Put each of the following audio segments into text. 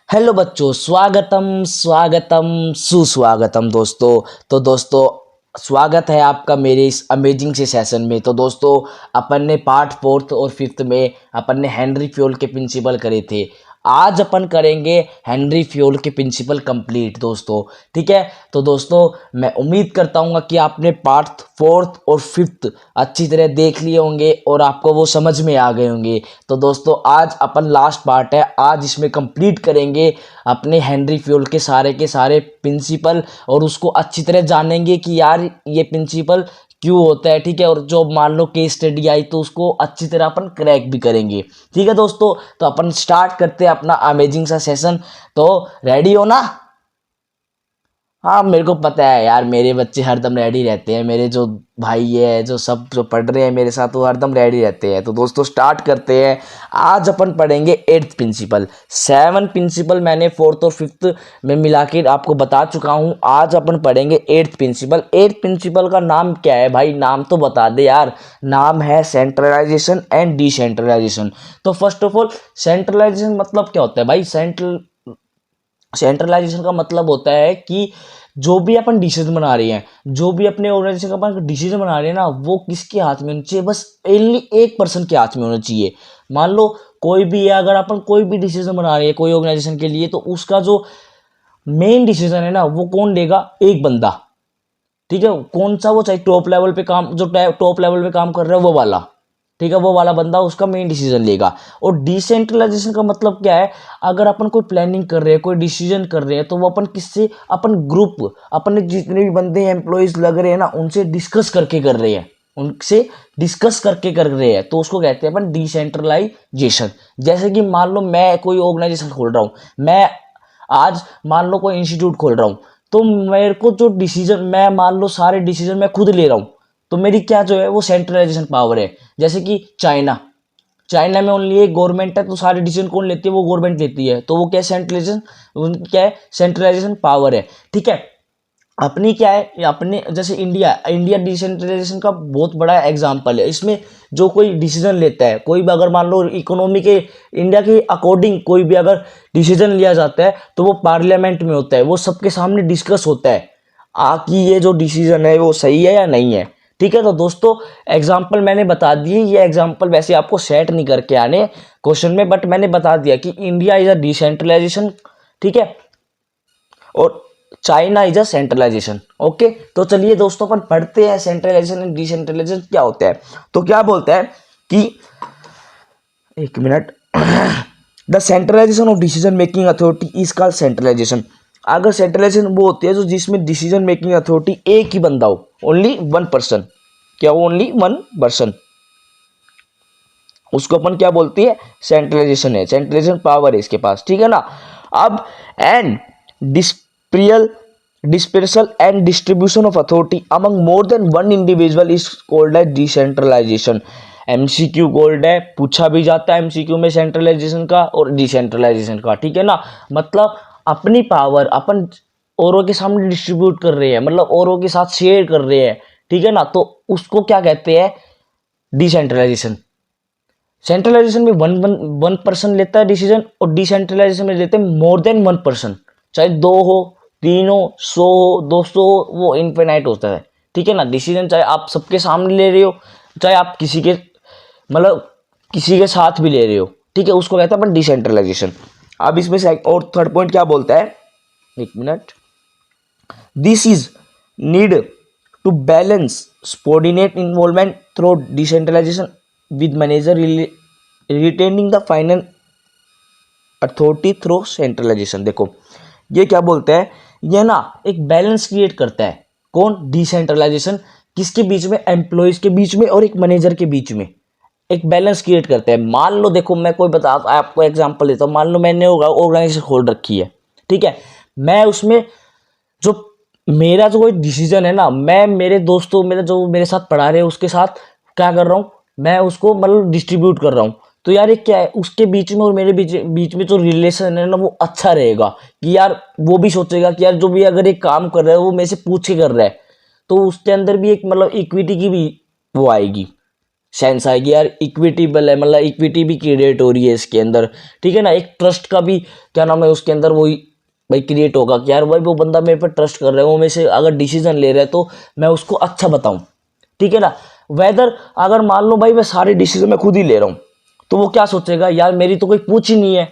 Hello बच्चों, स्वागतम स्वागतम सुस्वागतम दोस्तों। तो दोस्तों, स्वागत है आपका मेरे इस अमेजिंग से सेशन में। तो दोस्तों, अपन ने पार्ट फोर्थ और फिफ्थ में अपन ने हेनरी फ्योल के प्रिंसिपल करे थे। आज अपन करेंगे हेनरी फ्योल के प्रिंसिपल कंप्लीट दोस्तों। ठीक है, तो दोस्तों मैं उम्मीद करता हूँ कि आपने पार्ट फोर्थ और फिफ्थ अच्छी तरह देख लिए होंगे और आपको वो समझ में आ गए होंगे। तो दोस्तों, आज अपन लास्ट पार्ट है, आज इसमें कंप्लीट करेंगे अपने हेनरी फ्योल के सारे प्रिंसिपल और उसको अच्छी तरह जानेंगे कि यार ये प्रिंसिपल क्यों होता है। ठीक है, और जो मान लो केस स्टडी आई तो उसको अच्छी तरह अपन क्रैक भी करेंगे। ठीक है दोस्तों, तो अपन स्टार्ट करते हैं अपना अमेजिंग सा सेशन। तो रेडी हो ना? हाँ, मेरे को पता है यार, मेरे बच्चे हरदम रेडी रहते हैं। मेरे जो भाई है, जो सब जो पढ़ रहे हैं मेरे साथ, वो हरदम रेडी रहते हैं। तो दोस्तों स्टार्ट करते हैं। आज अपन पढ़ेंगे एट्थ प्रिंसिपल। सेवन प्रिंसिपल मैंने फोर्थ और फिफ्थ में मिला के आपको बता चुका हूँ। आज अपन पढ़ेंगे एट्थ प्रिंसिपल। एट्थ प्रिंसिपल का नाम क्या है भाई? नाम तो बता दे यार। नाम है सेंट्रलाइजेशन एंड डिसेंट्रलाइजेशन। तो फर्स्ट ऑफ ऑल, सेंट्रलाइजेशन मतलब क्या होता है भाई? सेंट्रलाइजेशन का मतलब होता है कि जो भी अपन डिसीजन बना रहे हैं, जो भी अपने ऑर्गेनाइजेशन का अपन डिसीजन बना रहे हैं ना, वो किसके हाथ में होना चाहिए? बस ओनली एक पर्सन के हाथ में होना चाहिए। मान लो कोई भी है, अगर अपन कोई भी डिसीजन बना रहे हैं कोई ऑर्गेनाइजेशन के लिए, तो उसका जो मेन डिसीजन है ना, वो कौन लेगा? एक बंदा। ठीक है, कौन सा? वो चाहे टॉप लेवल पे काम, जो टॉप लेवल पे काम कर रहा है वो वाला। ठीक है, वो वाला बंदा उसका मेन डिसीजन लेगा। और डिसेंट्रलाइजेशन का मतलब क्या है? अगर अपन कोई प्लानिंग कर रहे हैं, कोई डिसीजन कर रहे हैं, तो वो अपन किससे? अपन ग्रुप, अपने जितने भी बंदे एम्प्लॉयज लग रहे हैं ना, उनसे डिस्कस करके कर रहे हैं। उनसे डिस्कस करके कर रहे हैं, तो उसको कहते हैं अपन डिसेंट्रलाइजेशन। जैसे कि मान लो मैं कोई ऑर्गेनाइजेशन खोल रहा हूँ, मैं आज मान लो कोई इंस्टीट्यूट खोल रहा हूँ, तो मेरे को जो डिसीजन, मैं मान लो सारे डिसीजन मैं खुद ले रहा हूँ, तो मेरी क्या जो है वो सेंट्रलाइजेशन पावर है। जैसे कि चाइना, चाइना में ओनली एक गवर्नमेंट है, तो सारे डिसीजन कौन लेती है? वो गवर्नमेंट लेती है। तो वो क्या सेंट्रलाइजेशन, उनकी क्या है? सेंट्रलाइजेशन पावर है। ठीक है, अपनी क्या है? अपने जैसे इंडिया, इंडिया डिसेंट्रलाइजेशन का बहुत बड़ा एग्जाम्पल है। इसमें जो कोई डिसीजन लेता है, कोई भी अगर मान लो इकोनॉमी के, इंडिया के अकॉर्डिंग कोई भी अगर डिसीजन लिया जाता है, तो वो पार्लियामेंट में होता है, वो सबके सामने डिस्कस होता है कि ये जो डिसीजन है वो सही है या नहीं है। ठीक है, तो दोस्तों एग्जाम्पल मैंने बता दिए। ये एग्जाम्पल वैसे आपको सेट नहीं करके आने क्वेश्चन में, बट मैंने बता दिया कि इंडिया इज अ डिसेंट्रलाइजेशन। ठीक है, और China is a centralisation. Okay, तो चलिए दोस्तों अपन पढ़ते हैं सेंट्रलाइजेशन एंड डिसेंट्रलाइजेशन क्या होता है। तो क्या बोलता है कि, एक minute, the centralisation of decision making authority is called centralisation. अगर सेंट्रलाइजेशन वो होती है जो जिसमें डिसीजन मेकिंग अथॉरिटी एक ही बंदा हो, ओनली वन पर्सन। क्या? ओनली वन पर्सन, उसको अपन क्या बोलती है? सेंट्रलाइजेशन है, सेंट्रलाइजेशन पावर है इसके पास। ठीक है ना? अब and डिस्प्रियल dispersal and distribution of authority among more than one individual is called as decentralization। MCQ gold है, पूछा भी जाता है एमसीक्यू में सेंट्रलाइजेशन का और डिसेंट्रलाइजेशन का। ठीक है ना? मतलब अपनी पावर अपन औरों के सामने डिस्ट्रीब्यूट कर रहे हैं, मतलब औरों के साथ शेयर कर रहे हैं। ठीक है ना? तो उसको क्या कहते हैं? डिसेंट्रलाइजेशन। सेंट्रलाइजेशन में वन वन वन पर्सन लेता है डिसीजन, और डिसेंट्रलाइजेशन में लेते हैं मोर देन वन पर्सन। चाहे दो हो, तीन हो, 100 हो, 200 हो, वो इनफिनाइट होता है। ठीक है ना? डिसीजन चाहे आप सबके सामने ले रहे हो, चाहे आप किसी के, मतलब किसी के साथ भी ले रहे हो। ठीक है, उसको कहते हैं अपन डिसेंट्रलाइजेशन। अब इसमें से और थर्ड पॉइंट क्या बोलता है? एक minute, this is need to balance subordinate involvement through decentralization with manager retaining the final authority through centralization। देखो ये क्या बोलते हैं, ये ना एक बैलेंस क्रिएट करता है। कौन? डिसेंट्रलाइजेशन। किसके बीच में? एम्प्लॉयज के बीच में और एक मैनेजर के बीच में एक बैलेंस क्रिएट करता है। मान लो देखो, मैं कोई बता आपको एग्जांपल देता हूँ। मान लो मैंने ऑर्गेनाइजेशन खोल रखी है। ठीक है, मैं उसमें जो मेरा जो कोई डिसीजन है ना, मैं मेरे दोस्तों, मेरे जो मेरे साथ पढ़ा रहे हैं उसके साथ क्या कर रहा हूँ? मैं उसको मतलब डिस्ट्रीब्यूट कर रहा हूँ। तो यार ये क्या है? उसके बीच में और मेरे बीच बीच में जो रिलेशन है ना, वो अच्छा रहेगा। कि यार वो भी सोचेगा कि यार जो भी अगर एक काम कर रहा है वो मेरे से पूछ के कर रहा है, तो उसके अंदर भी एक मतलब इक्विटी की भी वो आएगी। सेंस आएगी यार, इक्विटेबल है, मतलब इक्विटी भी क्रिएट हो रही है इसके अंदर, ठीक है ना। एक ट्रस्ट का भी क्या नाम है उसके अंदर वही भाई क्रिएट होगा कि यार भाई वो बंदा मेरे पर ट्रस्ट कर रहा है, वो मेरे से अगर डिसीजन ले रहा है तो मैं उसको अच्छा बताऊं, ठीक है ना। वेदर अगर मान लो भाई मैं सारे डिसीजन मैं खुद ही ले रहा हूँ, तो वो क्या सोचेगा, यार मेरी तो कोई पूछ ही नहीं है,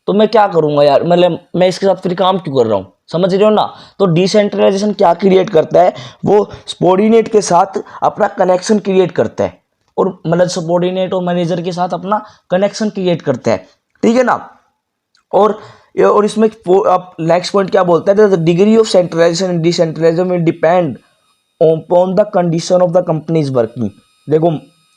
तो मैं क्या करूंगा यार, मतलब मैं इसके साथ फिर काम क्यों कर रहा हूँ, समझ रहे हो ना। तो डिसेंट्रलाइजेशन क्या क्रिएट करता है, वो सबॉर्डिनेट के साथ अपना कनेक्शन क्रिएट करता है, और मतलब सबॉर्डिनेट और मैनेजर के साथ अपना कनेक्शन क्रिएट करता है, ठीक है ना। और इसमें आप नेक्स्ट पॉइंट क्या बोलता है, the degree of centralisation and decentralisation will depend on the condition of the company is working. देखो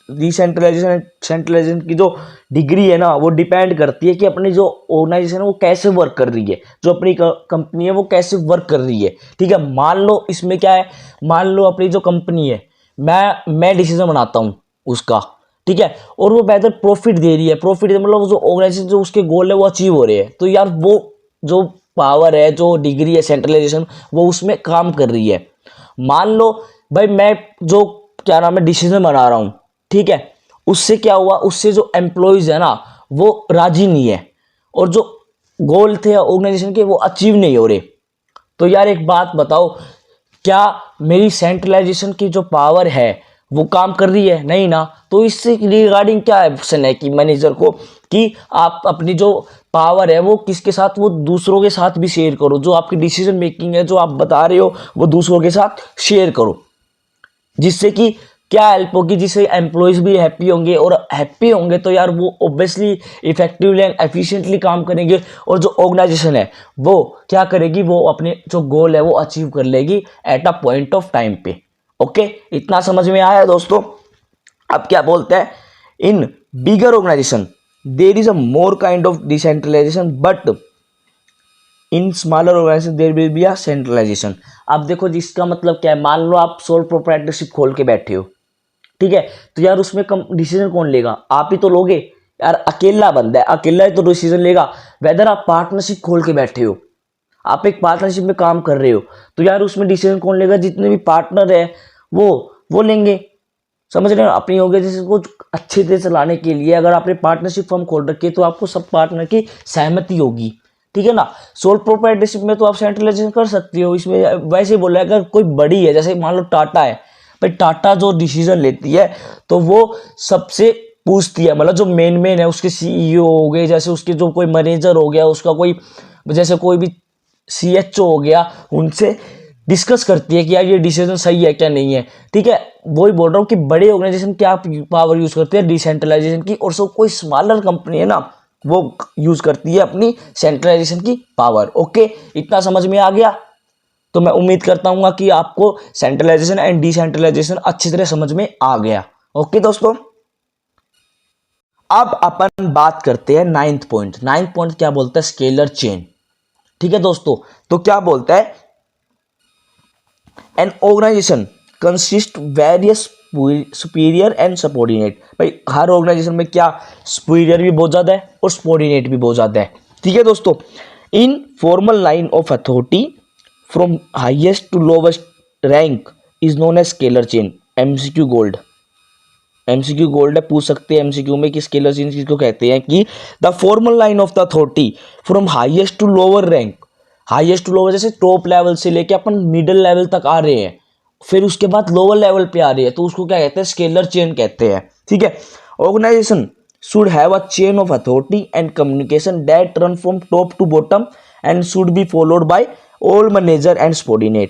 डिसेंट्रलाइजेशन एंड सेंट्रलाइजेशन की जो डिग्री है ना, वो डिपेंड करती है कि अपनी जो ऑर्गेनाइजेशन है वो कैसे वर्क कर रही है, जो अपनी कंपनी है वो कैसे वर्क कर रही है, ठीक है। मान लो इसमें क्या है, मान लो अपनी जो कंपनी है, मैं डिसीजन बनाता हूँ उसका, ठीक है, और वो बेहतर प्रॉफिट दे रही है, प्रॉफिट मतलब जो ऑर्गेनाइजेशन जो उसके गोल है वो अचीव हो रहे हैं, तो यार वो जो पावर है, जो डिग्री है सेंट्रलाइजेशन, वो उसमें काम कर रही है। मान लो भाई मैं जो क्या नाम है डिसीजन बना रहा हूँ, ठीक है, उससे क्या हुआ, उससे जो एम्प्लॉयज है ना वो राजी नहीं है, और जो गोल थे ऑर्गेनाइजेशन के वो अचीव नहीं हो रहे, तो यार एक बात बताओ, क्या मेरी सेंट्रलाइजेशन की जो पावर है वो काम कर रही है, नहीं ना। तो इससे रिगार्डिंग क्या ऑप्शन है कि मैनेजर को, कि आप अपनी जो पावर है वो किसके साथ, वो दूसरों के साथ भी शेयर करो, जो आपकी डिसीजन मेकिंग है जो आप बता रहे हो वो दूसरों के साथ शेयर करो, जिससे कि क्या हेल्प होगी, जिससे एम्प्लॉयज भी हैप्पी होंगे, और हैप्पी होंगे तो यार वो ऑब्वियसली इफेक्टिवली एंड एफिशिएंटली काम करेंगे, और जो ऑर्गेनाइजेशन है वो क्या करेगी, वो अपने जो गोल है वो अचीव कर लेगी at a point of time पे। ओके, इतना समझ में आया दोस्तों। अब क्या बोलते हैं, in bigger organisation there is a more kind of decentralisation but in smaller organisation there will be a centralisation. अब देखो जिसका मतलब क्या है, मान लो आप सोल प्रोप्राइटरशिप खोल के बैठे हो, ठीक है, तो यार उसमें कम डिसीजन कौन लेगा, आप ही तो लोगे यार, अकेला बंदा है, अकेला ही तो डिसीजन लेगा। वेदर आप पार्टनरशिप खोल के बैठे हो, आप एक पार्टनरशिप में काम कर रहे हो, तो यार उसमें डिसीजन कौन लेगा, जितने भी पार्टनर है वो लेंगे, समझ रहे हो। अपनी ऑर्गेनाइजेशन को अच्छे से चलाने के लिए अगर आपने पार्टनरशिप फर्म खोल रखी है तो आपको सब पार्टनर की सहमति होगी, ठीक है ना। सोल प्रोप्राइटरशिप में तो आप सेंट्रलाइजेशन कर सकते हो, इसमें वैसे बोला है, अगर कोई बड़ी है जैसे मान लो टाटा है, भाई टाटा जो डिसीजन लेती है तो वो सबसे पूछती है, मतलब जो मेन है उसके सीईओ हो गए, जैसे उसके जो कोई मैनेजर हो गया, उसका कोई जैसे कोई भी सीएचओ हो गया, उनसे डिस्कस करती है कि यार ये डिसीजन सही है क्या नहीं है, ठीक है। वही बोल रहा हूँ कि बड़े ऑर्गेनाइजेशन क्या पावर यूज करते हैं, डिसेंट्रलाइजेशन की, और सो कोई स्मॉलर कंपनी है ना वो यूज करती है अपनी सेंट्रलाइजेशन की पावर। ओके, इतना समझ में आ गया। तो मैं उम्मीद करता हूँ कि आपको सेंट्रलाइजेशन एंड डिसेंट्रलाइजेशन अच्छी तरह समझ में आ गया। ओके दोस्तों, अब अपन बात करते हैं नाइन्थ पॉइंट। नाइन्थ पॉइंट क्या बोलता है, स्केलर चेन, ठीक है दोस्तों। तो क्या बोलता है, an organisation consist various superior and subordinate. भाई हर ऑर्गेनाइजेशन में क्या सुपीरियर भी बहुत ज्यादा है और सबॉर्डिनेट भी बहुत ज्यादा है, ठीक है दोस्तों। In formal line of authority from highest to lowest rank is known as scalar chain. MCQ gold, MCQ gold है, पूछ सकते हैं एमसीक्यू में कि स्केलर चेन किसको कहते हैं, कि the formal line of the authority from highest to lower rank, highest to lower जैसे टॉप लेवल से लेके अपन मिडिल लेवल तक आ रहे हैं, फिर उसके बाद लोअर लेवल पे आ रही है, तो उसको क्या कहते हैं, स्केलर चेन कहते हैं, ठीक है। Organisation should have a chain of authority and communication that run from top to bottom and should be followed by all manager and subordinate,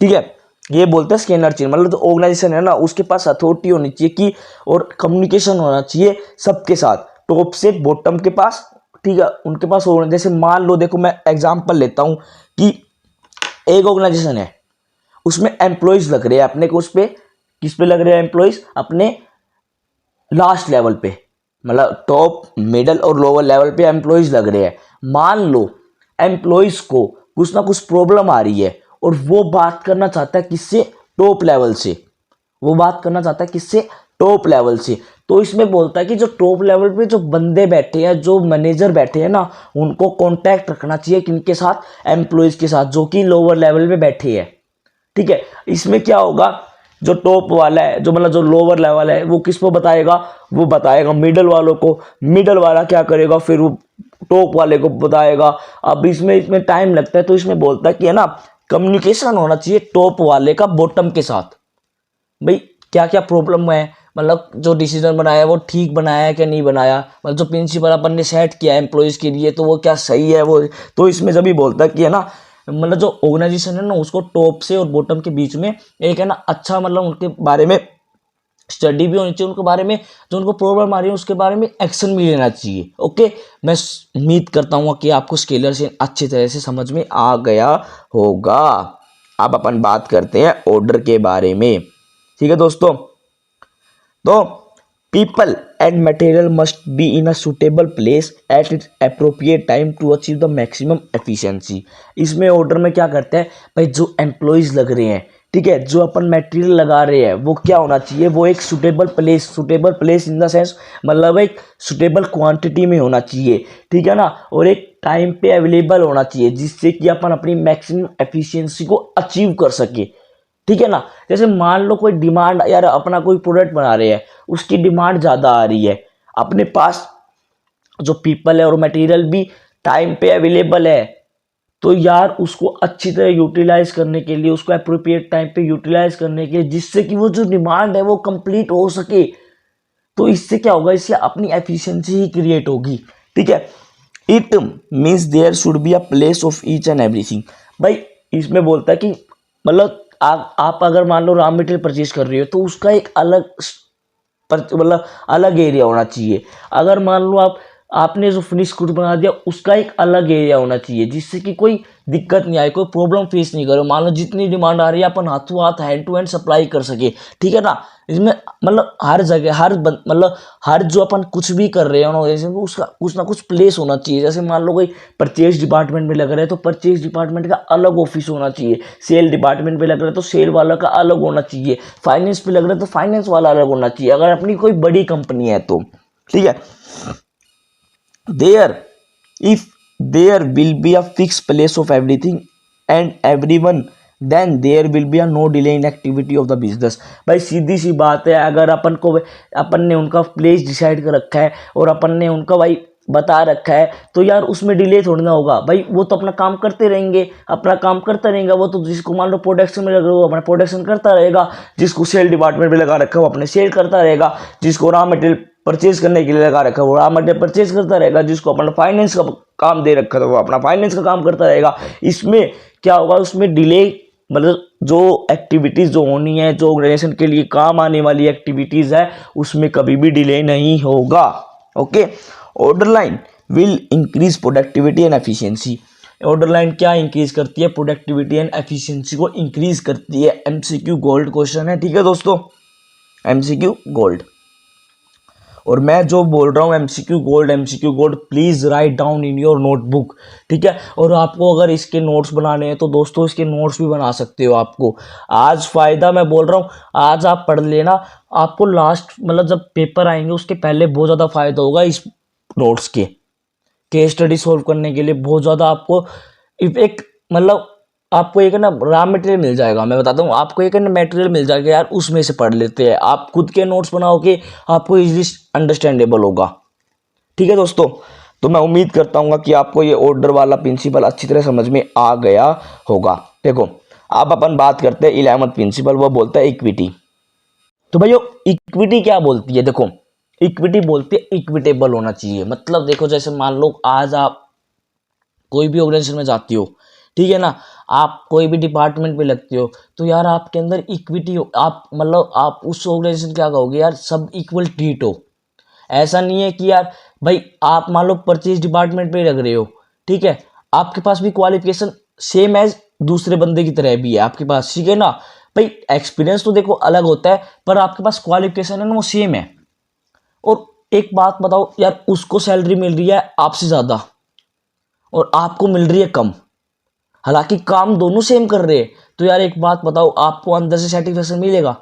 ठीक है। ये बोलते हैं स्केलर चेन, मतलब जो ऑर्गेनाइजेशन है ना उसके पास अथॉरिटी होनी चाहिए कि, और कम्युनिकेशन होना चाहिए सबके साथ, टॉप से बॉटम के पास, ठीक है, उनके पास होना। जैसे मान लो देखो मैं एग्जांपल लेता हूं कि एक ऑर्गेनाइजेशन है, उसमें एम्प्लॉयज लग रहे हैं अपने को, उस पे किस पे लग रहे हैं एम्प्लॉयज, अपने लास्ट लेवल पे, मतलब टॉप मिडल और लोअर लेवल पे एम्प्लॉयज लग रहे हैं। मान लो एम्प्लॉयज को कुछ ना कुछ प्रॉब्लम आ रही है और वो बात करना चाहता है किससे, टॉप लेवल से, वो बात करना चाहता है किससे, टॉप लेवल से। तो इसमें बोलता है कि जो टॉप लेवल पे जो बंदे बैठे हैं, जो मैनेजर बैठे हैं ना, उनको कांटेक्ट रखना चाहिए किनके साथ, एम्प्लॉयज के साथ जो कि लोअर लेवल पे बैठे हैं, ठीक है। इसमें क्या होगा, जो टॉप वाला है, जो मतलब जो लोअर लेवल है, वो किसको बताएगा, वो बताएगा मिडल वालों को। मिडल वाला क्या करेगा, फिर वो टॉप वाले को बताएगा। अब इसमें टाइम लगता है, तो इसमें बोलता है कि है ना, कम्युनिकेशन होना चाहिए टॉप वाले का बॉटम के साथ। भाई क्या क्या प्रॉब्लम है, मतलब जो डिसीजन बनाया है वो ठीक बनाया है कि नहीं बनाया, मतलब जो प्रिंसिपल अपन ने सेट किया है एम्प्लॉयज़ के लिए, तो वो क्या सही है वो। तो इसमें जब भी बोलता है कि है ना, मतलब जो ऑर्गेनाइजेशन है ना, उसको टॉप से और बॉटम के बीच में एक है ना अच्छा, मतलब उनके बारे में स्टडी भी होनी चाहिए, उनके बारे में जो उनको प्रॉब्लम आ रही है उसके बारे में एक्शन भी लेना चाहिए। ओके, मैं उम्मीद करता हूँ कि आपको स्केलर से अच्छी तरह से समझ में आ गया होगा। अब अपन बात करते हैं ऑर्डर के बारे में। ठीक है दोस्तों, तो people and material must be in a suitable place at its appropriate time to achieve the maximum efficiency। इसमें ऑर्डर में क्या करते हैं भाई, जो एम्प्लॉयज़ लग रहे हैं, ठीक है, जो अपन मटेरियल लगा रहे हैं, वो क्या होना चाहिए, वो एक suitable place in the sense, मतलब एक सुटेबल क्वांटिटी में होना चाहिए, ठीक है ना, और एक टाइम पे अवेलेबल होना चाहिए, जिससे कि अपन अपनी मैक्सिमम एफिशिएंसी को अचीव कर सके। ठीक है ना, जैसे मान लो कोई डिमांड, यार अपना कोई प्रोडक्ट बना रहे हैं, उसकी डिमांड ज़्यादा आ रही है, अपने पास जो पीपल है और मटेरियल भी टाइम पे अवेलेबल है, तो यार उसको अच्छी तरह यूटिलाइज करने के लिए, उसको अप्रोप्रिएट टाइम पे यूटिलाइज करने के लिए, जिससे कि वो जो डिमांड है वो कंप्लीट हो सके, तो इससे क्या होगा, इससे अपनी एफिशिएंसी ही क्रिएट होगी। ठीक है, it means there should be a place of each and everything. भाई इसमें बोलता है कि मतलब आप अगर मान लो रॉ मटेरियल परचेज कर रहे हो, तो उसका एक अलग मतलब अलग एरिया होना चाहिए। अगर मान लो आपने जो फिनिश गुड बना दिया, उसका एक अलग एरिया होना चाहिए, जिससे कि कोई दिक्कत नहीं आए, कोई प्रॉब्लम फेस नहीं करो। मान लो जितनी डिमांड आ रही है, अपन हाथों हाथ हैंड टू हैंड सप्लाई कर सके। ठीक है ना, इसमें मतलब हर जगह मतलब हर जो अपन कुछ भी कर रहे हैं ना, जैसे उसका कुछ ना कुछ प्लेस होना चाहिए। जैसे मान लो कोई परचेज डिपार्टमेंट में लग रहा है, तो परचेज डिपार्टमेंट का अलग ऑफिस होना चाहिए। सेल डिपार्टमेंट में लग रहा है, तो सेल वाला का अलग होना चाहिए। फाइनेंस पे लग रहा है, तो फाइनेंस वाला अलग होना चाहिए, अगर अपनी कोई बड़ी कंपनी है तो। ठीक है, there if there will be a fixed place of everything and everyone, then there will be a no delay in activity of the business। भाई सीधी सी बात है, अगर अपन ने उनका प्लेस डिसाइड कर रखा है और अपन ने उनका भाई बता रखा है, तो यार उसमें डिले थोड़ी ना होगा। भाई वो तो अपना काम करते रहेंगे, अपना काम करता रहेगा। वो तो जिसको मान लो प्रोडक्शन में लग रहा है, वो अपना प्रोडक्शन करता रहेगा। जिसको सेल डिपार्टमेंट में लगा रखा है, वो अपने सेल करता रहेगा। जिसको रॉ मटेरियल परचेज करने के लिए लगा रखा है, वो रॉ मटेरियल परचेज करता रहेगा। जिसको अपना फाइनेंस का काम दे रखा है, वो अपना फाइनेंस का काम करता रहेगा। इसमें क्या होगा, उसमें डिले मतलब जो एक्टिविटीज़ जो होनी है, जो ऑर्गेनाइजेशन के लिए काम आने वाली एक्टिविटीज़ है, उसमें कभी भी डिले नहीं होगा। Okay, order line will increase productivity and efficiency. Order line क्या इंक्रीज करती है, प्रोडक्टिविटी एंड एफिशिएंसी को इंक्रीज करती है। एमसीक्यू गोल्ड क्वेश्चन है। ठीक है दोस्तों, एमसीक्यू गोल्ड। और मैं जो बोल रहा हूँ MCQ gold, please write down in your notebook. ठीक है, और आपको अगर इसके नोट्स बनाने हैं, तो दोस्तों इसके नोट्स भी बना सकते हो। आपको आज फ़ायदा मैं बोल रहा हूँ, आज आप पढ़ लेना, आपको लास्ट मतलब जब पेपर आएंगे उसके पहले बहुत ज़्यादा फ़ायदा होगा इस नोट्स के। केस स्टडी सॉल्व करने के लिए बहुत ज़्यादा आपको एक मतलब आपको एक ना रॉ मटेरियल मिल जाएगा। मैं बताता हूँ, आपको एक ना मटेरियल मिल जाएगा यार, उसमें से पढ़ लेते हैं। आप खुद के नोट्स बनाओगे, आपको इजीली अंडरस्टैंडेबल होगा। ठीक है दोस्तों, तो मैं उम्मीद करता हूँ कि आपको ये ऑर्डर वाला प्रिंसिपल अच्छी तरह समझ में आ गया होगा। देखो, अब अपन बात करते हैं 11th प्रिंसिपल, वो बोलता है इक्विटी। तो भाइयों, इक्विटी क्या बोलती है? देखो, इक्विटी बोलती है इक्विटेबल होना चाहिए। मतलब देखो, जैसे मान लो आज आप कोई भी ऑर्गेनाइजेशन में जाती हो, ठीक है ना, आप कोई भी डिपार्टमेंट में लगते हो, तो यार आपके अंदर इक्विटी हो, आप मतलब आप उस ऑर्गेनाइजेशन क्या कहोगे यार, सब इक्वल ट्रीट हो। ऐसा नहीं है कि यार भाई आप मान लो परचेज डिपार्टमेंट पे लग रहे हो, ठीक है, आपके पास भी क्वालिफिकेशन सेम एज दूसरे बंदे की तरह भी है आपके पास, ठीक है ना। भाई एक्सपीरियंस तो देखो अलग होता है, पर आपके पास क्वालिफिकेशन है ना, वो सेम है। और एक बात बताओ यार, उसको सैलरी मिल रही है आपसे ज़्यादा और आपको मिल रही है कम, हालांकि काम दोनों सेम कर रहे हैं, तो यार एक बात बताओ, आपको अंदर से सेटिस्फेक्शन मिलेगा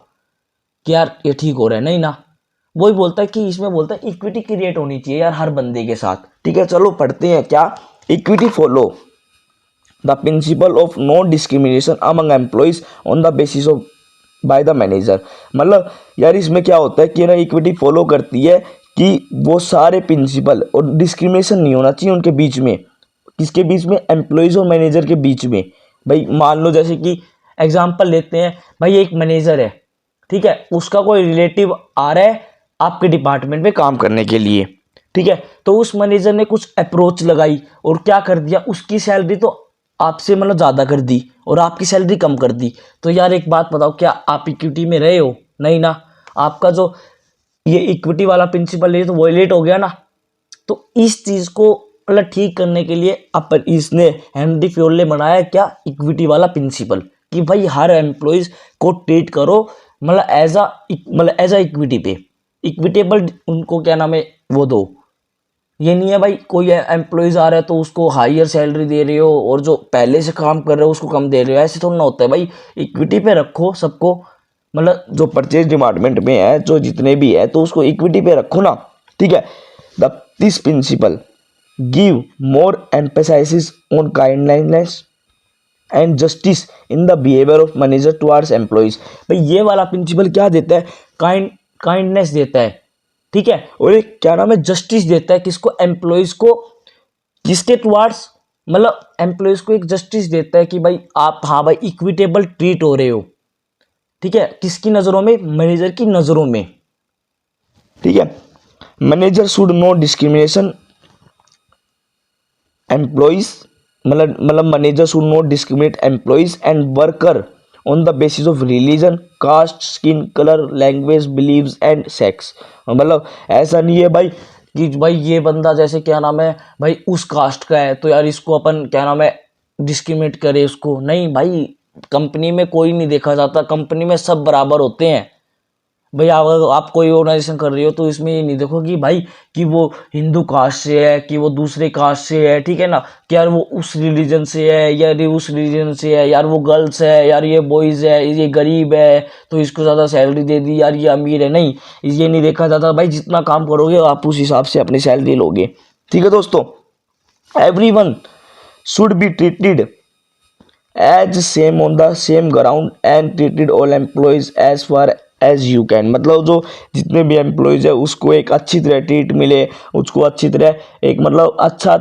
कि यार ये ठीक हो रहा है? नहीं ना। वही बोलता है कि इसमें बोलता है इक्विटी क्रिएट होनी चाहिए यार हर बंदे के साथ। ठीक है, चलो पढ़ते हैं क्या। Equity follow the principle of no discrimination among employees on the basis of by the manager. मतलब यार इसमें क्या होता है कि ना इक्विटी फॉलो करती है कि वो सारे प्रिंसिपल, और डिस्क्रिमिनेशन नहीं होना चाहिए उनके बीच में। किसके बीच में? एम्प्लॉयज़ और मैनेजर के बीच में। भाई मान लो जैसे कि एग्जांपल लेते हैं, भाई एक मैनेजर है, ठीक है, उसका कोई रिलेटिव आ रहा है आपके डिपार्टमेंट में काम करने के लिए, ठीक है, तो उस मैनेजर ने कुछ अप्रोच लगाई और क्या कर दिया, उसकी सैलरी तो आपसे मतलब ज़्यादा कर दी और आपकी सैलरी कम कर दी। तो यार एक बात बताओ, क्या आप इक्विटी में रहे हो? नहीं ना। आपका जो ये इक्विटी वाला प्रिंसिपल है तो वॉयलेट हो गया ना। तो इस चीज़ को मतलब ठीक करने के लिए अपन इसने हेनरी फ्योल ने बनाया क्या, इक्विटी वाला प्रिंसिपल, कि भाई हर एम्प्लॉयज को ट्रीट करो मतलब एज अ इक्विटी पे, इक्विटेबल उनको क्या नाम है वो दो। ये नहीं है भाई कोई एम्प्लॉयज आ रहा है तो उसको हायर सैलरी दे रहे हो और जो पहले से काम कर रहे हो उसको कम दे रहे हो, ऐसे थोड़ा ना होता है भाई। इक्विटी पे रखो सबको, मतलब जो परचेज डिपार्टमेंट में है जो जितने भी है तो उसको इक्विटी पे रखो ना, ठीक है। This principle give more emphasis on kindness and justice in the behaviour of manager towards employees. भाई ये वाला प्रिंसिपल क्या देता है? काइंडनेस देता है, ठीक है, और एक क्या नाम है, जस्टिस देता है। किसको? एम्प्लॉयज को। किसके टुवर्ड्स? मतलब एम्प्लॉयज को एक जस्टिस देता है कि भाई आप, हाँ भाई, इक्विटेबल ट्रीट हो रहे हो, ठीक है, किसकी नजरों में? मैनेजर की नजरों में, ठीक है। Manager should no discrimination employees, मतलब manager should not discriminate employees and worker on the basis of religion, caste, skin colour, language, believes and sex. मतलब ऐसा नहीं है भाई कि भाई ये बंदा जैसे क्या नाम है भाई उस कास्ट का है तो यार इसको अपन क्या नाम है डिस्क्रिमिनेट करे उसको। नहीं भाई, कंपनी में कोई नहीं देखा जाता, कंपनी में सब बराबर होते हैं। भाई अगर आप कोई ऑर्गेनाइजेशन कर रही हो तो इसमें ये नहीं देखो कि भाई कि वो हिंदू कास्ट से है कि वो दूसरे कास्ट से है, ठीक है ना, कि यार वो उस रिलीजन से है यार ये उस रिलीजन से है, यार वो गर्ल्स है यार ये बॉयज़ है, ये गरीब है तो इसको ज़्यादा सैलरी दे दी, यार ये अमीर है। नहीं, ये नहीं देखा जाता भाई, जितना काम करोगे आप उस हिसाब से अपनी सैलरी लोगे, ठीक है दोस्तों। Everyone should be treated as same on the same ground and treated all employees as far as you can. मतलब जो जितने भी एम्प्लॉयज है उसको एक अच्छी तरह ट्रीट मिले, उसको अच्छी तरह एक मतलब अच्छा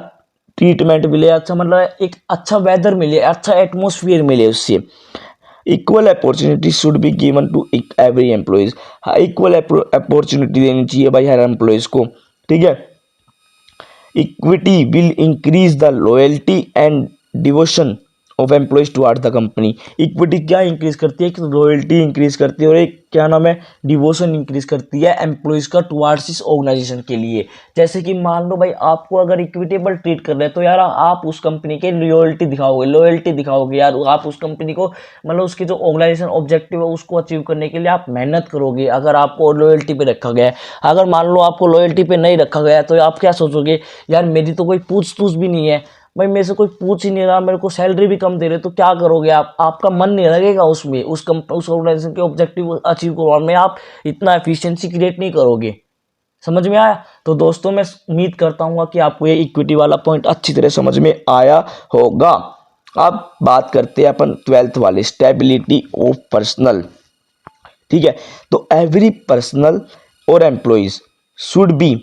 ट्रीटमेंट मिले, अच्छा मतलब एक अच्छा वेदर मिले, अच्छा एटमोसफियर मिले उससे। Equal opportunity should be given to every employees. हाँ, इक्वल अपॉर्चुनिटी देनी चाहिए भाई हर एम्प्लॉयज को, ठीक है। Equity will increase the loyalty and devotion of employees toward the company. Equity क्या इंक्रीज करती है? कि लॉयल्टी इंक्रीज करती है और एक क्या नाम है डिवोशन इंक्रीज करती है एम्प्लॉयज का टुवर्ड्स इस ऑर्गेनाइजेशन के लिए। जैसे कि मान लो भाई आपको अगर इक्विटेबल ट्रीट कर रहे हैं तो यार आप उस कंपनी के लॉयल्टी दिखाओगे यार, आप उस कंपनी को मतलब उसकी जो ऑर्गेनाइजेशन ऑब्जेक्टिव है उसको अचीव करने के लिए आप मेहनत करोगे अगर आपको लॉयल्टी पे रखा गया है। अगर मान लो आपको लॉयल्टी पे नहीं रखा गया है तो आप क्या सोचोगे, यार मेरी तो कोई पूछ तूछ भी नहीं है, भाई मेरे से कोई पूछ ही नहीं रहा, मेरे को सैलरी भी कम दे रहे, तो क्या करोगे आप? आपका मन नहीं लगेगा उसमें, उस ऑर्गेनाइजेशन के ऑब्जेक्टिव अचीव करवाने में आप इतना एफिशिएंसी क्रिएट नहीं करोगे। समझ में आया? तो दोस्तों मैं उम्मीद करता हूँ कि आपको ये इक्विटी वाला पॉइंट अच्छी तरह समझ में आया होगा। अब बात करते हैं अपन 12th वाले, स्टेबिलिटी ऑफ पर्सनल, ठीक है। तो एवरी पर्सनल और एम्प्लॉइज शुड बी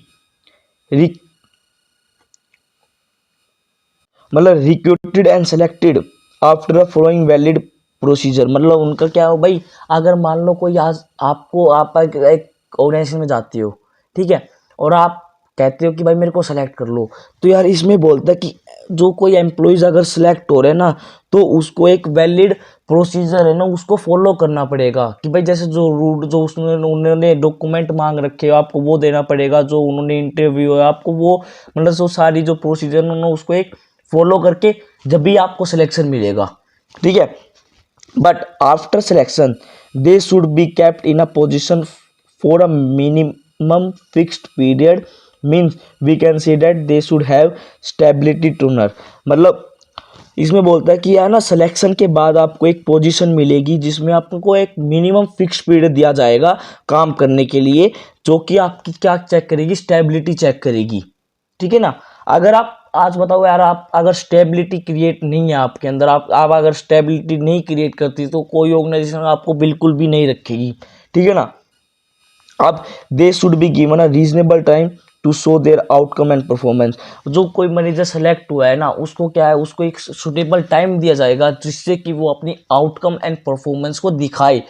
मतलब recruited and selected after following valid procedure. मतलब उनका क्या हो भाई, अगर मान लो कोई आज आपको आप एक ऑर्गेनाइजेशन में जाते हो, ठीक है, और आप कहते हो कि भाई मेरे को सेलेक्ट कर लो, तो यार इसमें बोलता है कि जो कोई एम्प्लॉयज़ अगर सेलेक्ट हो रहे हैं ना तो उसको एक वैलिड प्रोसीजर है ना उसको फॉलो करना पड़ेगा। कि भाई जैसे जो रूट जो उसने उन्होंने डॉक्यूमेंट मांग रखे हो आपको वो देना पड़ेगा, जो उन्होंने इंटरव्यू है आपको वो मतलब जो सारी जो प्रोसीजर उन्होंने उसको एक फॉलो करके जब भी आपको सिलेक्शन मिलेगा, ठीक है। But after selection they should be kept in a position for a minimum fixed period, means we can see that they should have stability tenure. मतलब इसमें बोलता है कि यार ना सिलेक्शन के बाद आपको एक पोजीशन मिलेगी जिसमें आपको एक मिनिमम फिक्स पीरियड दिया जाएगा काम करने के लिए, जो कि आपकी क्या चेक करेगी, स्टेबिलिटी चेक करेगी, ठीक है ना। अगर आप आज बताओ यार, आप अगर स्टेबिलिटी क्रिएट नहीं है आपके अंदर, आप अगर स्टेबिलिटी नहीं क्रिएट करती तो कोई ऑर्गेनाइजेशन आपको बिल्कुल भी नहीं रखेगी, ठीक है ना। अब they should be given a reasonable time to show their outcome and performance. जो कोई मैनेजर सेलेक्ट हुआ है ना, उसको क्या है, उसको एक सुटेबल टाइम दिया जाएगा जिससे कि वो अपनी आउटकम एंड परफॉर्मेंस को दिखाए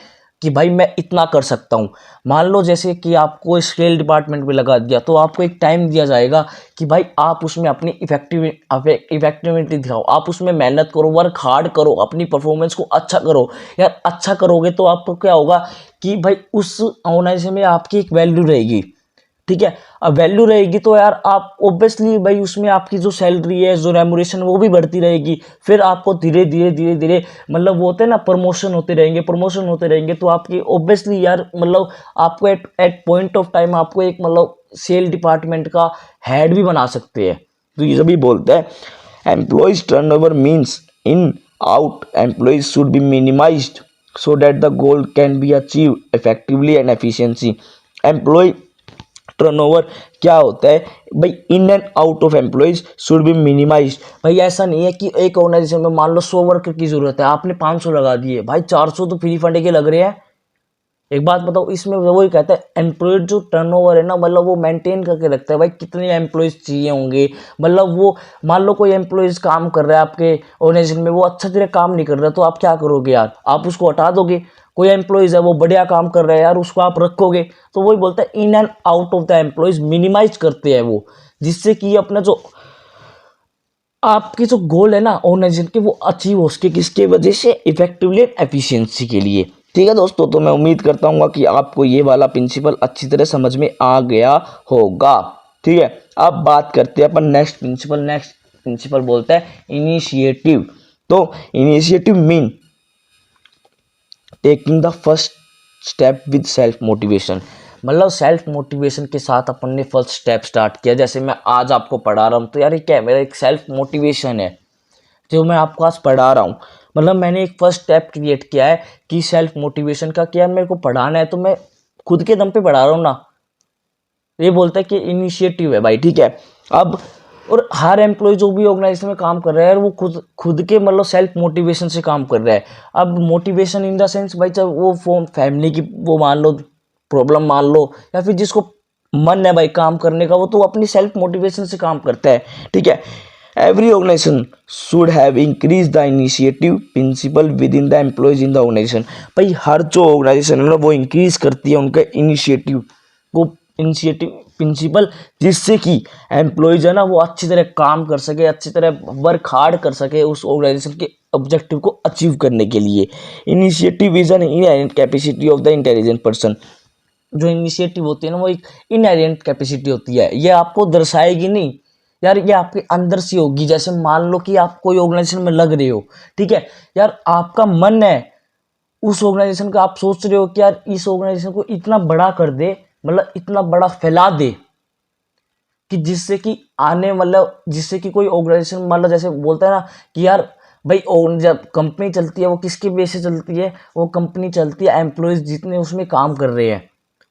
कि भाई मैं इतना कर सकता हूँ। मान लो जैसे कि आपको स्केल डिपार्टमेंट में लगा दिया, तो आपको एक टाइम दिया जाएगा कि भाई आप उसमें अपनी इफेक्टिविटी दिखाओ, आप उसमें मेहनत करो, वर्क हार्ड करो, अपनी परफॉर्मेंस को अच्छा करो। यार अच्छा करोगे तो आपको क्या होगा कि भाई उस ऑर्गेनाइजेशन में आपकी एक वैल्यू रहेगी, ठीक है। अब वैल्यू रहेगी तो यार आप ऑब्वियसली भाई उसमें आपकी जो सैलरी है, जो रेमुनेशन, वो भी बढ़ती रहेगी। फिर आपको धीरे धीरे धीरे धीरे मतलब वो होते हैं ना, प्रमोशन होते रहेंगे, प्रमोशन होते रहेंगे, तो आपकी ऑब्वियसली यार मतलब आपको एट पॉइंट ऑफ टाइम आपको एक मतलब सेल डिपार्टमेंट का हेड भी बना सकते हैं। तो ये सभी बोलते हैं employees turnover means in out employees should be minimised so that the goal can be achieved effectively and efficiency। Employee turnover क्या होता है भाई, in and out of employees should be minimised. भाई ऐसा नहीं है कि एक ऑर्गेनाइजेशन में मान लो 100 वर्कर की जरूरत है, आपने 500 लगा दिए, भाई 400 तो फ्री फंड के लग रहे हैं। एक बात बताओ, इसमें वही कहता है एम्प्लॉय जो टर्नओवर है ना, मतलब वो मेंटेन करके रखता है भाई कितने एम्प्लॉयज चाहिए होंगे। मतलब वो मान लो कोई एम्प्लॉयज काम कर रहा है आपके ऑर्गेनाइजेशन में, वो अच्छा तरह काम नहीं कर रहा, तो आप क्या करोगे यार, आप उसको हटा दोगे। कोई एम्प्लॉयज है वो बढ़िया काम कर रहा है यार, उसको आप रखोगे। तो वही बोलता है in and out of the employees minimise करते हैं वो, जिससे कि अपना जो आपके जो गोल है ना ऑर्गेनाइजेशन के, वो अचीव हो सके, किसके वजह से, इफेक्टिवली एंड एफिशिएंसी के लिए। ठीक है दोस्तों, तो मैं उम्मीद करता हूँ कि आपको ये वाला प्रिंसिपल अच्छी तरह समझ में आ गया होगा। ठीक है, अब बात करते हैं अपन नेक्स्ट प्रिंसिपल। नेक्स्ट प्रिंसिपल बोलता है इनिशिएटिव। तो initiative mean taking the first step with self motivation. मतलब सेल्फ मोटिवेशन के साथ अपन ने फर्स्ट स्टेप स्टार्ट किया। जैसे मैं आज आपको पढ़ा रहा हूँ, तो यार ये क्या है, मेरा एक सेल्फ मोटिवेशन है जो मैं आपको आज पढ़ा रहा हूँ। मतलब मैंने एक फर्स्ट स्टेप क्रिएट किया है कि सेल्फ मोटिवेशन का क्या, मेरे को पढ़ाना है तो मैं खुद के दम पे पढ़ा रहा हूँ ना। ये बोलता है कि इनिशिएटिव है भाई, ठीक है। अब और हर एम्प्लॉय जो भी ऑर्गेनाइजेशन में काम कर रहा है वो खुद खुद के मतलब सेल्फ मोटिवेशन से काम कर रहा है। अब मोटिवेशन इन द सेंस भाई, चाहे वो फैमिली की वो मान लो प्रॉब्लम मान लो, या फिर जिसको मन है भाई काम करने का, वो तो अपनी सेल्फ मोटिवेशन से काम करता है, ठीक है। Every organisation should have increase the initiative principle within the employees in the organisation. भाई हर जो ऑर्गेनाइजेशन है ना, वो इंक्रीज करती है उनका इनिशिएटिव को, इनिशिएटिव प्रिंसिपल, जिससे कि एम्प्लॉयज है ना वो अच्छी तरह काम कर सके, अच्छी तरह वर्क हार्ड कर सके उस ऑर्गेनाइजेशन के ऑब्जेक्टिव को अचीव करने के लिए। Initiative is an inherent capacity of the intelligent person. जो इनिशिएटिव होती है ना, वो एक इनहेरेंट कैपेसिटी होती है, ये आपको दर्शाएगी नहीं यार, ये आपके अंदर से होगी। जैसे मान लो कि आप कोई ऑर्गेनाइजेशन में लग रहे हो, ठीक है यार, आपका मन है उस ऑर्गेनाइजेशन का, आप सोच रहे हो कि यार इस ऑर्गेनाइजेशन को इतना बड़ा कर दे, मतलब इतना बड़ा फैला दे कि जिससे कि आने मतलब जिससे कि कोई ऑर्गेनाइजेशन मतलब जैसे बोलता है ना कि यार भाई जब कंपनी चलती है वो किसके बेस से चलती है, वो कंपनी चलती है एम्प्लॉयज जितने उसमें काम कर रहे हैं,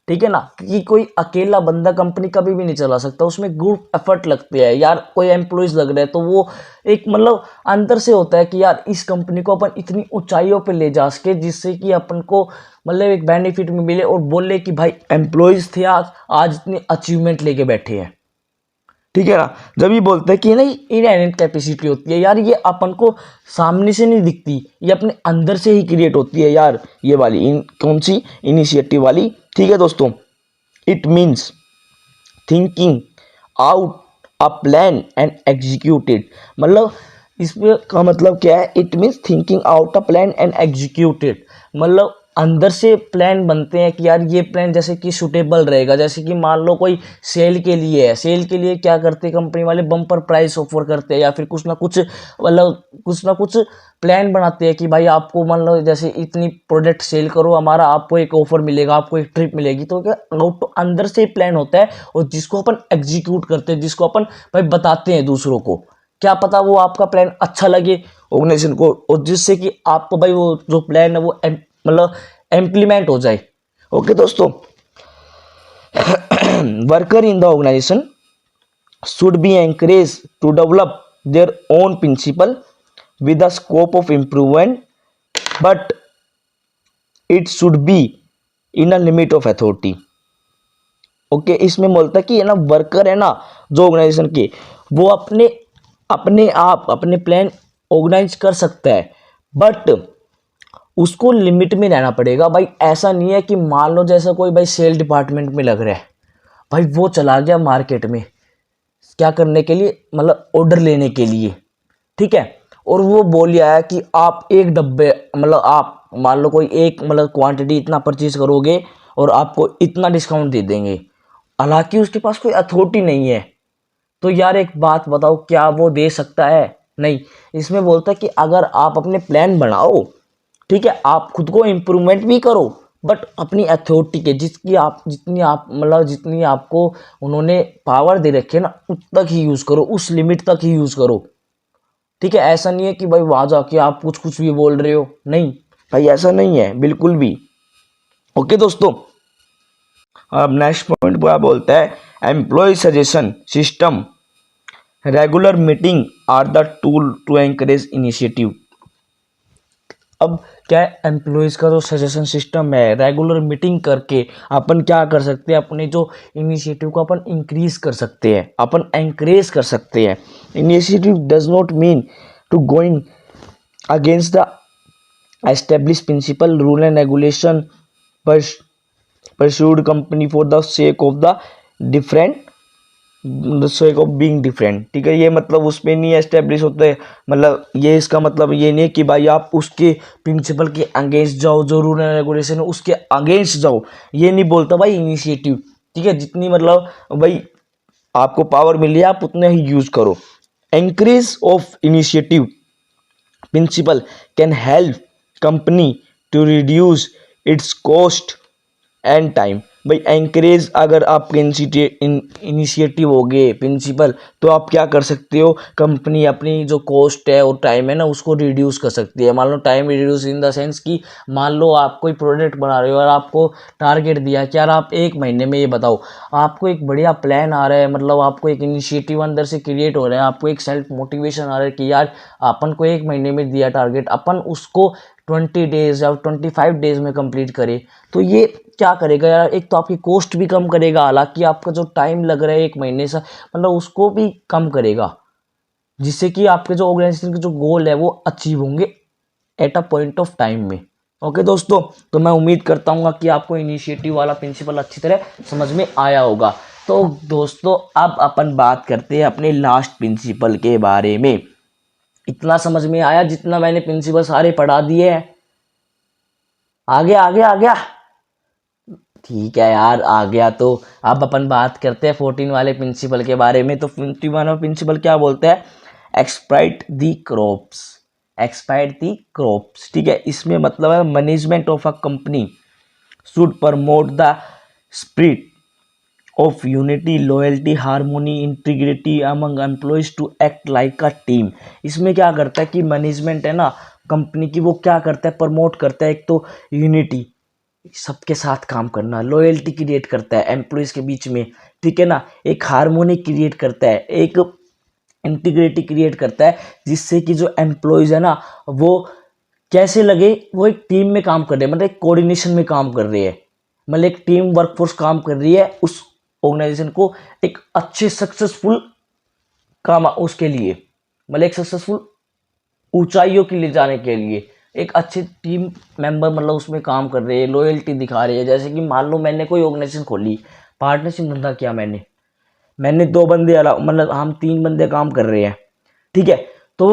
ठीक है ना। कि कोई अकेला बंदा कंपनी कभी भी नहीं चला सकता, उसमें ग्रुप एफर्ट लगते हैं यार। कोई एम्प्लॉयज लग रहे हैं तो वो एक मतलब अंदर से होता है कि यार इस कंपनी को अपन इतनी ऊंचाइयों पे ले जा सके, जिससे कि अपन को मतलब एक बेनिफिट में मिले और बोले कि भाई एम्प्लॉयज थे आज इतनी अचीवमेंट लेके बैठे हैं, ठीक है ना। जब ये बोलते हैं कि नहीं इनहेरेंट कैपेसिटी होती है यार, ये अपन को सामने से नहीं दिखती, ये अपने अंदर से ही क्रिएट होती है यार, ये वाली कौन सी, इनिशिएटिव वाली। ठीक है दोस्तों, it means thinking out a plan and executed. मतलब इसमें का मतलब क्या है, it means thinking out a plan and executed. मतलब अंदर से प्लान बनते हैं कि यार ये प्लान जैसे कि सुटेबल रहेगा। जैसे कि मान लो कोई सेल के लिए है, सेल के लिए क्या करते हैं कंपनी वाले, बम्पर प्राइस ऑफर करते हैं, या फिर कुछ ना कुछ प्लान बनाते हैं कि भाई आपको मान लो जैसे इतनी प्रोडक्ट सेल करो, हमारा आपको एक ऑफर मिलेगा, आपको एक ट्रिप मिलेगी। तो क्या आउट तो अंदर से प्लान होता है, और जिसको अपन एग्जीक्यूट करते हैं, जिसको अपन भाई बताते हैं दूसरों को, क्या पता वो आपका प्लान अच्छा लगे ऑर्गेनाइजेशन को, और जिससे कि आपको भाई वो जो प्लान है वो मतलब इम्प्लीमेंट हो जाए। ओके दोस्तों, worker in the organisation should be encouraged to develop their own principle with the scope of improvement, but it should be in a limit of authority. Okay इसमें बोलता है कि है ना वर्कर है ना जो ऑर्गेनाइजेशन के, वो अपने अपने आप अपने प्लान ऑर्गेनाइज कर सकता है, बट उसको लिमिट में रहना पड़ेगा भाई। ऐसा नहीं है कि मान लो जैसा कोई भाई सेल डिपार्टमेंट में लग रहा है भाई, वो चला गया मार्केट में क्या करने के लिए, मतलब ऑर्डर लेने के लिए, ठीक है, और वो बोल आया कि आप एक डब्बे मतलब आप मान लो कोई एक मतलब क्वांटिटी इतना परचेज करोगे और आपको इतना डिस्काउंट दे देंगे, हालांकि उसके पास कोई अथॉरिटी नहीं है। तो यार एक बात बताओ, क्या वो दे सकता है? नहीं। इसमें बोलता है कि अगर आप अपने प्लान बनाओ, ठीक है, आप खुद को इम्प्रूवमेंट भी करो, बट अपनी अथॉरिटी के जितनी आप मतलब जितनी आपको उन्होंने पावर दे रखी है ना, उस तक ही यूज़ करो, उस लिमिट तक ही यूज़ करो, ठीक है। ऐसा नहीं है कि भाई वहाँ जाके आप कुछ कुछ भी बोल रहे हो, नहीं भाई ऐसा नहीं है बिल्कुल भी। ओके दोस्तों, अब नेक्स्ट पॉइंट क्या बोलता है, employee suggestion system regular meeting are the tool to encourage initiative. अब क्या है, एम्प्लॉयज का जो सजेशन सिस्टम है, रेगुलर मीटिंग करके अपन क्या कर सकते हैं, अपने जो इनिशिएटिव को अपन इंक्रीज कर सकते हैं, अपन एनकरेज कर सकते हैं। Initiative does not mean to going against the establish principle rule and regulation pursued company for the sake of the different sake of being different, ठीक है। ये मतलब उसमें नहीं एस्टेब्लिश होते, मतलब ये इसका मतलब ये नहीं है कि भाई आप उसके प्रिंसिपल के अगेंस्ट जाओ, जो रूल एंड रेगुलेशन है उसके अगेंस्ट जाओ, ये नहीं बोलता भाई इनिशिएटिव, ठीक है। जितनी मतलब भाई आपको पावर मिली है आप उतने ही यूज करो। Increase of initiative principle can help company to reduce its cost and time. भाई एंकरेज अगर आप इनिशिएटिव हो गए प्रिंसिपल, तो आप क्या कर सकते हो, कंपनी अपनी जो कॉस्ट है और टाइम है ना उसको रिड्यूस कर सकती है। मान लो time reduce in the sense कि मान लो आप कोई प्रोडक्ट बना रहे हो और आपको टारगेट दिया कि यार आप एक महीने में ये बताओ, आपको एक बढ़िया प्लान आ रहा है, मतलब आपको एक इनिशिएटिव अंदर से क्रिएट हो रहा है, आपको एक सेल्फ मोटिवेशन आ रहा है कि यार अपन को एक महीने में दिया टारगेट, अपन उसको 20 डेज या 25 डेज में कंप्लीट करे, तो ये क्या करेगा यार, एक तो आपकी कॉस्ट भी कम करेगा, हालांकि आपका जो टाइम लग रहा है एक महीने से मतलब उसको भी कम करेगा, जिससे कि आपके जो ऑर्गेनाइजेशन के जो गोल है वो अचीव होंगे eight a point of time में। ओके दोस्तों, तो मैं उम्मीद करता हूँ कि आपको इनिशिएटिव वाला प्रिंसिपल अच्छी तरह समझ में आया होगा। तो दोस्तों अब अपन बात करते हैं अपने लास्ट प्रिंसिपल के बारे में। इतना समझ में आया जितना मैंने प्रिंसिपल सारे पढ़ा दिए हैं? आ गया आ गया आ गया? ठीक है यार, आ गया। तो अब अपन बात करते हैं 14 वाले प्रिंसिपल के बारे में। तो 14 वाला प्रिंसिपल क्या बोलता है, exploit the crops, exploit the crops, ठीक है। इसमें मतलब है management of a company should promote the spirit of unity, loyalty, harmony, integrity among employees to act like a team. इसमें क्या करता है कि मैनेजमेंट है ना कंपनी की, वो क्या करता है, प्रमोट करता है एक तो यूनिटी, सबके साथ काम करना, लॉयल्टी क्रिएट करता है एम्प्लॉयज के बीच में, ठीक है ना, एक हार्मोनी क्रिएट करता है, एक इंटीग्रिटी क्रिएट करता है, जिससे कि जो एम्प्लॉयज है ना वो कैसे लगे वो एक टीम में काम कर रहे हैं, मतलब एक कोऑर्डिनेशन में काम कर रहे हैं, मतलब एक टीम वर्कफोर्स काम कर रही है उस ऑर्गेनाइजेशन को एक अच्छे सक्सेसफुल काम उसके लिए, मतलब एक सक्सेसफुल ऊंचाइयों के लिए जाने के लिए एक अच्छे टीम मेंबर मतलब उसमें काम कर रहे हैं, लॉयल्टी दिखा रहे हैं। जैसे कि मान लो मैंने कोई ऑर्गेनाइजेशन खोली, पार्टनरशिप धंधा किया मैंने मैंने 2 बंदे अलग मतलब हम 3 बंदे काम कर रहे हैं, ठीक है। तो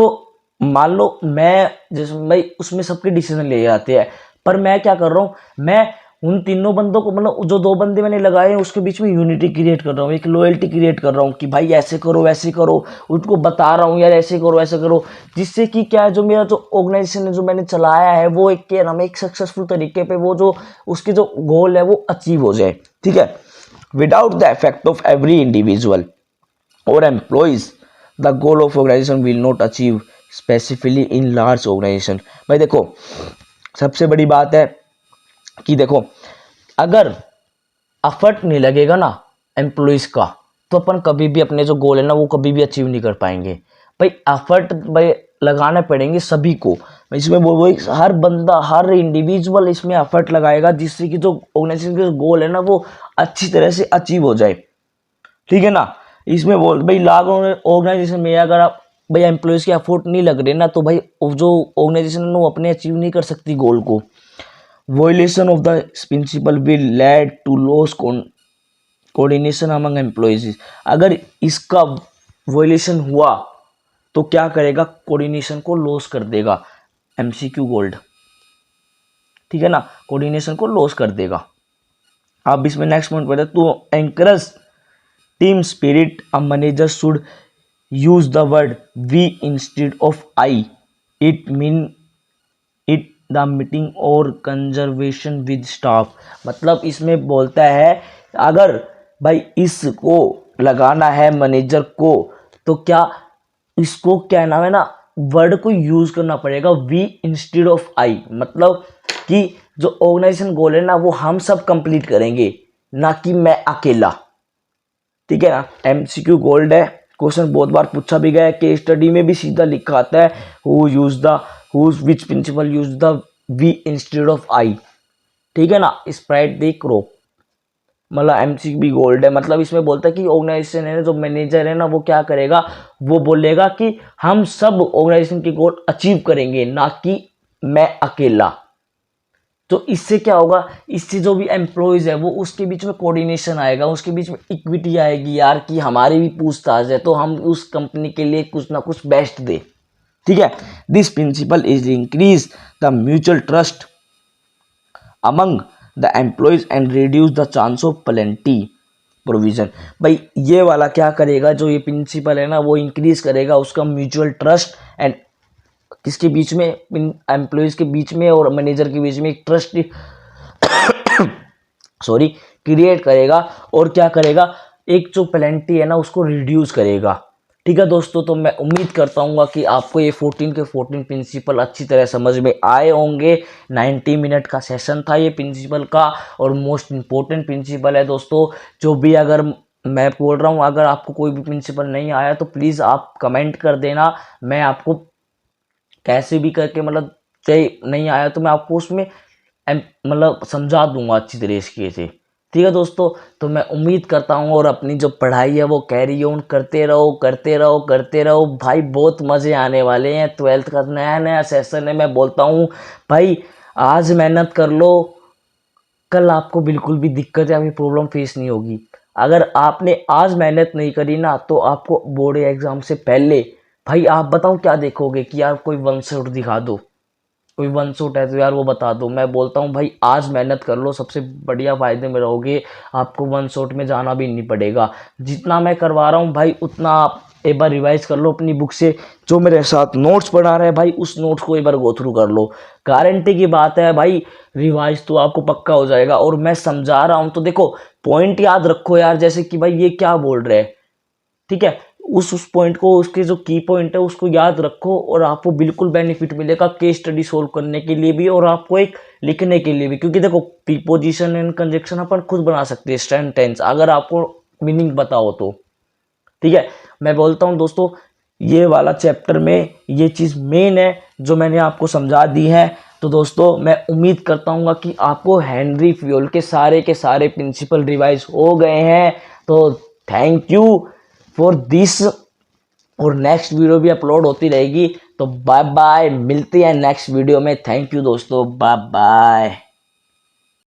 मान लो मैं जैसे भाई उसमें सबके डिसीजन ले जाते हैं, पर मैं क्या कर रहा हूँ, मैं उन तीनों बंदों को मतलब जो 2 बंदे मैंने लगाए हैं उसके बीच में यूनिटी क्रिएट कर रहा हूँ, एक लॉयल्टी क्रिएट कर रहा हूँ कि भाई ऐसे करो वैसे करो, उनको बता रहा हूँ यार ऐसे करो ऐसे करो, जिससे कि क्या है जो मेरा जो ऑर्गेनाइजेशन है जो मैंने चलाया है वो एक के नाम एक सक्सेसफुल तरीके पे वो जो उसके जो गोल है वो अचीव हो जाए, ठीक है। Without the effect of every individual और employees the goal of organisation will not achieve specifically in large organisation. भाई देखो सबसे बड़ी बात है कि देखो अगर एफर्ट नहीं लगेगा ना एम्प्लॉयज का, तो अपन कभी भी अपने जो गोल है ना वो कभी भी अचीव नहीं कर पाएंगे। भाई एफर्ट भाई लगाने पड़ेंगे सभी को। इसमें वो हर बंदा हर इंडिविजुअल इसमें एफर्ट लगाएगा जिससे कि जो ऑर्गेनाइजेशन के गोल है ना वो अच्छी तरह से अचीव हो जाए, ठीक है ना। इसमें बोल भाई लाख ऑर्गेनाइजेशन में अगर आप भाई एम्प्लॉयज़ के एफर्ट नहीं लग रहे ना तो भाई जो ऑर्गेनाइजेशन है वो अपने अचीव नहीं कर सकती गोल को। Violation of the principle will lead to loss coordination among employees. अगर इसका वायलेशन हुआ तो क्या करेगा, कोऑर्डिनेशन को लॉस कर देगा। एमसीक्यू गोल्ड, ठीक है ना, कोऑर्डिनेशन को लॉस कर देगा। अब इसमें नेक्स्ट पॉइंट पढ़ते तो encourage team spirit, a manager should use the word we instead of I, it mean it the meeting और कंजर्वेशन विद स्टाफ। मतलब इसमें बोलता है अगर भाई इसको लगाना है मैनेजर को तो क्या इसको क्या नाम है ना वर्ड को यूज करना पड़ेगा वी इंस्टेड ऑफ आई। मतलब कि जो ऑर्गेनाइजेशन गोल है ना वो हम सब कंप्लीट करेंगे ना कि मैं अकेला, ठीक है ना। एमसीक्यू गोल्ड है, क्वेश्चन बहुत बार पूछा भी गया है, केस स्टडी में भी सीधा लिखा आता है which principle use the we instead of I, ठीक है ना। स्प्राइट द क्रॉप, मतलब एमसीक्यू गोल्ड है। मतलब इसमें बोलता है कि ऑर्गेनाइजेशन है जो मैनेजर है ना वो क्या करेगा, वो बोलेगा कि हम सब ऑर्गेनाइजेशन के गोल अचीव करेंगे ना कि मैं अकेला। तो इससे क्या होगा, इससे जो भी एम्प्लॉयज है वो उसके बीच में कोऑर्डिनेशन आएगा, उसके बीच में इक्विटी आएगी यार कि हमारी भी पूछताछ है तो हम उस कंपनी के लिए कुछ ना कुछ बेस्ट दे, ठीक है। This principal is increase the mutual trust among the employees and reduce the chance of plenty provision. भाई ये वाला क्या करेगा, जो ये प्रिंसिपल है ना वो इंक्रीज करेगा उसका म्यूचुअल ट्रस्ट एंड किसके बीच में, एम्प्लॉयज के बीच में और मैनेजर के बीच में एक ट्रस्ट क्रिएट करेगा। और क्या करेगा, एक जो प्लेंटी है ना उसको रिड्यूस करेगा, ठीक है दोस्तों। तो मैं उम्मीद करता हूँ कि आपको ये 14 के 14 प्रिंसिपल अच्छी तरह समझ में आए होंगे। 90 मिनट का सेशन था ये प्रिंसिपल का और मोस्ट इम्पोर्टेंट प्रिंसिपल है दोस्तों। जो भी अगर मैं बोल रहा हूँ अगर आपको कोई भी प्रिंसिपल नहीं आया तो प्लीज़ आप कमेंट कर देना, मैं आपको कैसे भी करके मतलब चाहे नहीं आया तो मैं आपको उसमें मतलब समझा दूंगा अच्छी तरीके से, ठीक है दोस्तों। तो मैं उम्मीद करता हूँ और अपनी जो पढ़ाई है वो कैरी ऑन करते रहो भाई, बहुत मज़े आने वाले हैं। 12th का नया सेशन है, मैं बोलता हूँ भाई आज मेहनत कर लो, कल आपको बिल्कुल भी दिक्कत या फिर प्रॉब्लम फेस नहीं होगी। अगर आपने आज मेहनत नहीं करी ना तो आपको बोर्ड एग्जाम से पहले भाई आप बताओ क्या देखोगे कि यार कोई वन शॉट दिखा दो, कोई वन शॉट है तो यार वो बता दो। मैं बोलता हूँ भाई आज मेहनत कर लो, सबसे बढ़िया फायदे में रहोगे, आपको वन शॉट में जाना भी नहीं पड़ेगा। जितना मैं करवा रहा हूँ भाई उतना आप एक बार रिवाइज कर लो अपनी बुक से, जो मेरे साथ नोट्स पढ़ा रहे हैं भाई उस नोट्स को एक बार गो थ्रू कर लो। गारंटी की बात है भाई रिवाइज तो आपको पक्का हो जाएगा। और मैं समझा रहा हूँ तो देखो पॉइंट याद रखो यार, जैसे कि भाई ये क्या बोल रहे हैं, ठीक है, उस पॉइंट को उसके जो की पॉइंट है उसको याद रखो और आपको बिल्कुल बेनिफिट मिलेगा केस स्टडी सोल्व करने के लिए भी और आपको एक लिखने के लिए भी। क्योंकि देखो प्रीपोजिशन एंड कंजक्शन अपन खुद बना सकते हैं सेंटेंस अगर आपको मीनिंग बताओ तो, ठीक है। मैं बोलता हूँ दोस्तों ये वाला चैप्टर में ये चीज़ मेन है जो मैंने आपको समझा दी है। तो दोस्तों मैं उम्मीद करता हूँ कि आपको हेनरी फ्यूल के सारे प्रिंसिपल रिवाइज हो गए हैं। तो थैंक यू फॉर दिस, और नेक्स्ट वीडियो भी अपलोड होती रहेगी। तो बाय बाय, मिलते हैं नेक्स्ट वीडियो में। थैंक यू दोस्तों, बाय बाय।